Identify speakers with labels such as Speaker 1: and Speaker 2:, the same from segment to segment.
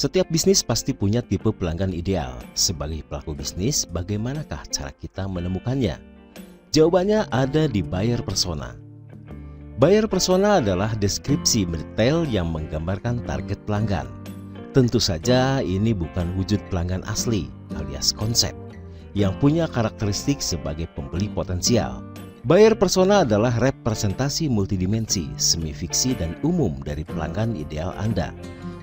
Speaker 1: Setiap bisnis pasti punya tipe pelanggan ideal. Sebagai pelaku bisnis, bagaimanakah cara kita menemukannya? Jawabannya ada di buyer persona. Buyer persona adalah deskripsi detail yang menggambarkan target pelanggan. Tentu saja ini bukan wujud pelanggan asli alias konsep yang punya karakteristik sebagai pembeli potensial. Buyer persona adalah representasi multidimensi, semi fiksi dan umum dari pelanggan ideal Anda.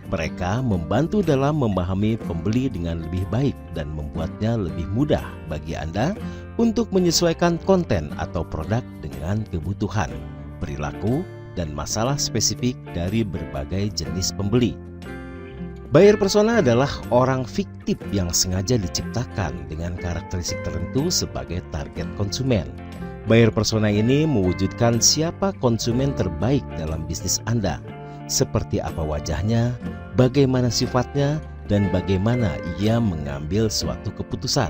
Speaker 1: Mereka membantu dalam memahami pembeli dengan lebih baik dan membuatnya lebih mudah bagi Anda untuk menyesuaikan konten atau produk dengan kebutuhan, perilaku, dan masalah spesifik dari berbagai jenis pembeli. Buyer persona adalah orang fiktif yang sengaja diciptakan dengan karakteristik tertentu sebagai target konsumen. Buyer persona ini mewujudkan siapa konsumen terbaik dalam bisnis Anda, seperti apa wajahnya, bagaimana sifatnya, dan bagaimana ia mengambil suatu keputusan.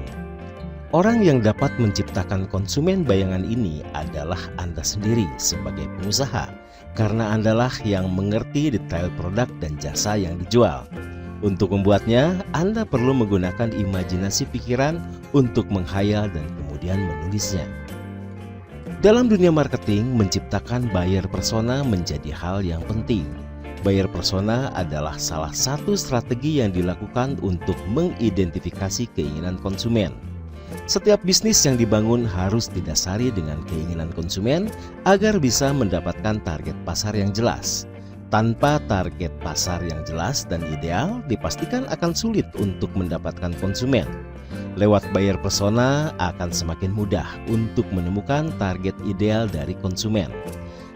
Speaker 1: Orang yang dapat menciptakan konsumen bayangan ini adalah Anda sendiri sebagai pengusaha, karena Andalah yang mengerti detail produk dan jasa yang dijual. Untuk membuatnya, Anda perlu menggunakan imajinasi pikiran untuk menghayal dan kemudian menulisnya. Dalam dunia marketing, menciptakan buyer persona menjadi hal yang penting. Buyer persona adalah salah satu strategi yang dilakukan untuk mengidentifikasi keinginan konsumen. Setiap bisnis yang dibangun harus didasari dengan keinginan konsumen agar bisa mendapatkan target pasar yang jelas. Tanpa target pasar yang jelas dan ideal, dipastikan akan sulit untuk mendapatkan konsumen. Lewat buyer persona akan semakin mudah untuk menemukan target ideal dari konsumen.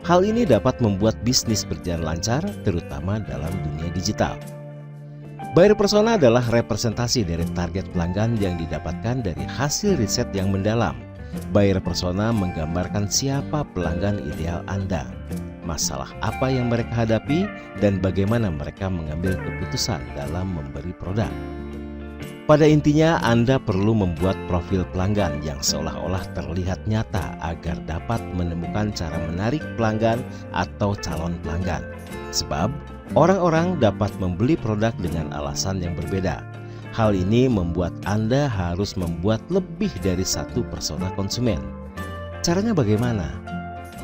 Speaker 1: Hal ini dapat membuat bisnis berjalan lancar, terutama dalam dunia digital. Buyer persona adalah representasi dari target pelanggan yang didapatkan dari hasil riset yang mendalam. Buyer persona menggambarkan siapa pelanggan ideal Anda, masalah apa yang mereka hadapi, dan bagaimana mereka mengambil keputusan dalam membeli produk. Pada intinya, Anda perlu membuat profil pelanggan yang seolah-olah terlihat nyata agar dapat menemukan cara menarik pelanggan atau calon pelanggan. Sebab, orang-orang dapat membeli produk dengan alasan yang berbeda. Hal ini membuat Anda harus membuat lebih dari satu persona konsumen. Caranya bagaimana?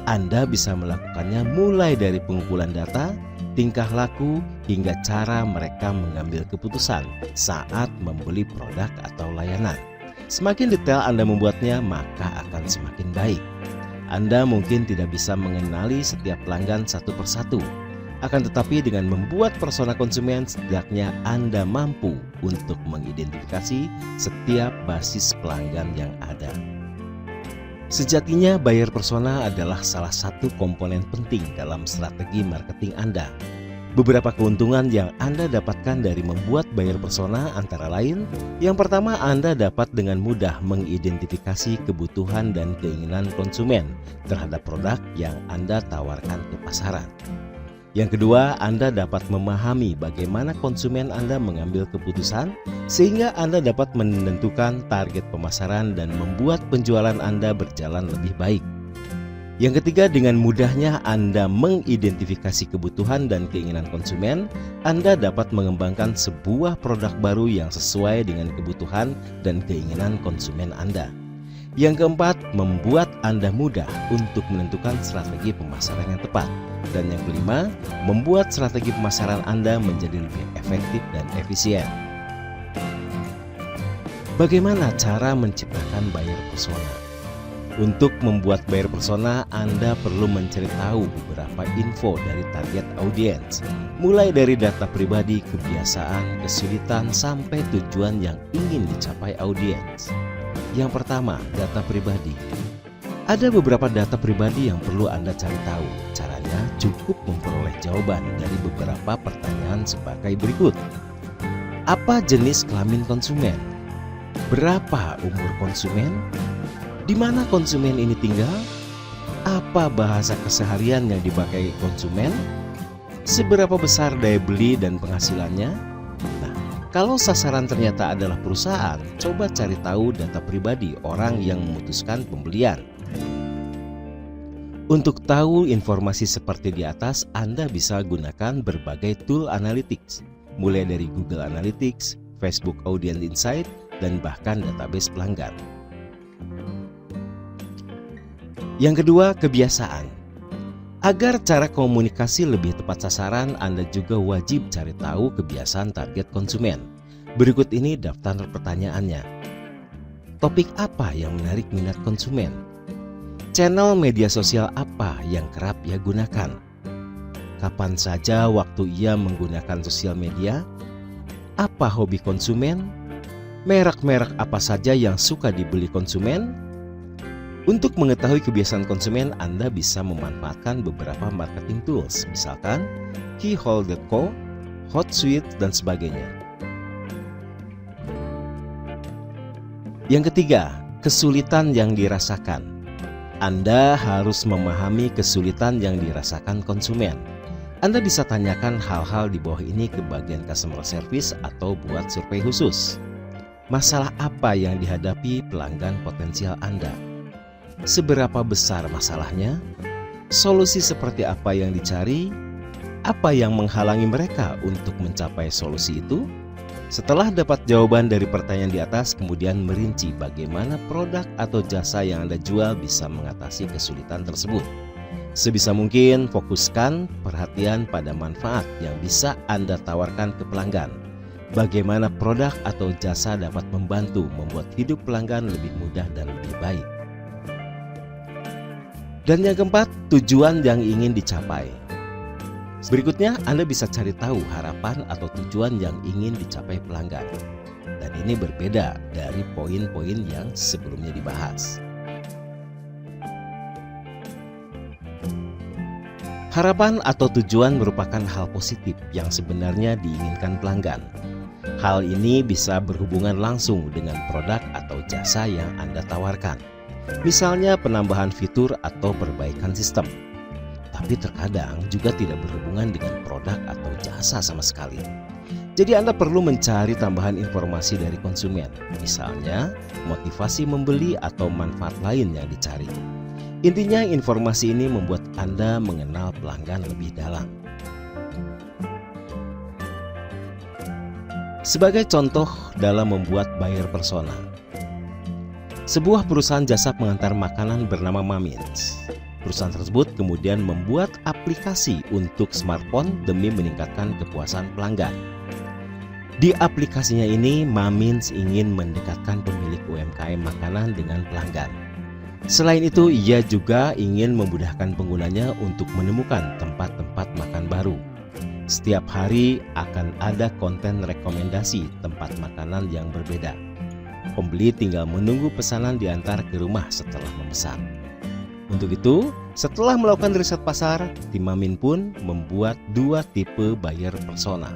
Speaker 1: Anda bisa melakukannya mulai dari pengumpulan data, tingkah laku, hingga cara mereka mengambil keputusan saat membeli produk atau layanan. Semakin detail Anda membuatnya, maka akan semakin baik. Anda mungkin tidak bisa mengenali setiap pelanggan satu persatu. Akan tetapi dengan membuat persona konsumen, setidaknya Anda mampu untuk mengidentifikasi setiap basis pelanggan yang ada. Sejatinya, buyer persona adalah salah satu komponen penting dalam strategi marketing Anda. Beberapa keuntungan yang Anda dapatkan dari membuat buyer persona antara lain, yang pertama, Anda dapat dengan mudah mengidentifikasi kebutuhan dan keinginan konsumen terhadap produk yang Anda tawarkan ke pasaran. Yang kedua, Anda dapat memahami bagaimana konsumen Anda mengambil keputusan sehingga Anda dapat menentukan target pemasaran dan membuat penjualan Anda berjalan lebih baik. Yang ketiga, dengan mudahnya Anda mengidentifikasi kebutuhan dan keinginan konsumen, Anda dapat mengembangkan sebuah produk baru yang sesuai dengan kebutuhan dan keinginan konsumen Anda. Yang keempat, membuat Anda mudah untuk menentukan strategi pemasaran yang tepat. Dan yang kelima, membuat strategi pemasaran Anda menjadi lebih efektif dan efisien. Bagaimana cara menciptakan buyer persona? Untuk membuat buyer persona, Anda perlu mencari tahu beberapa info dari target audiens, mulai dari data pribadi, kebiasaan, kesulitan, sampai tujuan yang ingin dicapai audiens. Yang pertama, data pribadi. Ada beberapa data pribadi yang perlu Anda cari tahu. Caranya cukup memperoleh jawaban dari beberapa pertanyaan sebagai berikut. Apa jenis kelamin konsumen? Berapa umur konsumen? Di mana konsumen ini tinggal? Apa bahasa keseharian yang dipakai konsumen? Seberapa besar daya beli dan penghasilannya? Nah, kalau sasaran ternyata adalah perusahaan, coba cari tahu data pribadi orang yang memutuskan pembelian. Untuk tahu informasi seperti di atas, Anda bisa gunakan berbagai tool analytics. mulai dari Google Analytics, Facebook Audience Insight, dan bahkan database pelanggan. Yang kedua, kebiasaan. Agar cara komunikasi lebih tepat sasaran, Anda juga wajib cari tahu kebiasaan target konsumen. Berikut ini daftar pertanyaannya. Topik apa yang menarik minat konsumen? Channel media sosial apa yang kerap ia gunakan? Kapan saja waktu ia menggunakan sosial media? Apa hobi konsumen? Merek-merek apa saja yang suka dibeli konsumen? Untuk mengetahui kebiasaan konsumen, Anda bisa memanfaatkan beberapa marketing tools, misalkan Keyhole.co, Hootsuite, dan sebagainya. Yang ketiga, kesulitan yang dirasakan. Anda harus memahami kesulitan yang dirasakan konsumen. Anda bisa tanyakan hal-hal di bawah ini ke bagian customer service atau buat survei khusus. Masalah apa yang dihadapi pelanggan potensial Anda? Seberapa besar masalahnya? Solusi seperti apa yang dicari? Apa yang menghalangi mereka untuk mencapai solusi itu? Setelah dapat jawaban dari pertanyaan di atas, kemudian merinci bagaimana produk atau jasa yang Anda jual bisa mengatasi kesulitan tersebut. Sebisa mungkin fokuskan perhatian pada manfaat yang bisa Anda tawarkan ke pelanggan. Bagaimana produk atau jasa dapat membantu membuat hidup pelanggan lebih mudah dan lebih baik. Dan yang keempat, tujuan yang ingin dicapai. Berikutnya, Anda bisa cari tahu harapan atau tujuan yang ingin dicapai pelanggan. Dan ini berbeda dari poin-poin yang sebelumnya dibahas. Harapan atau tujuan merupakan hal positif yang sebenarnya diinginkan pelanggan. Hal ini bisa berhubungan langsung dengan produk atau jasa yang Anda tawarkan. Misalnya penambahan fitur atau perbaikan sistem. Tapi terkadang juga tidak berhubungan dengan produk atau jasa sama sekali. Jadi Anda perlu mencari tambahan informasi dari konsumen, misalnya motivasi membeli atau manfaat lain yang dicari. Intinya informasi ini membuat Anda mengenal pelanggan lebih dalam. Sebagai contoh dalam membuat buyer persona, sebuah perusahaan jasa pengantar makanan bernama Mamins. Perusahaan tersebut kemudian membuat aplikasi untuk smartphone demi meningkatkan kepuasan pelanggan. Di aplikasinya ini, Mamins ingin mendekatkan pemilik UMKM makanan dengan pelanggan. Selain itu, ia juga ingin memudahkan penggunanya untuk menemukan tempat-tempat makan baru. Setiap hari akan ada konten rekomendasi tempat makanan yang berbeda. Pembeli tinggal menunggu pesanan diantar ke rumah setelah memesan. Untuk itu, setelah melakukan riset pasar, tim Mamin pun membuat 2 tipe buyer persona.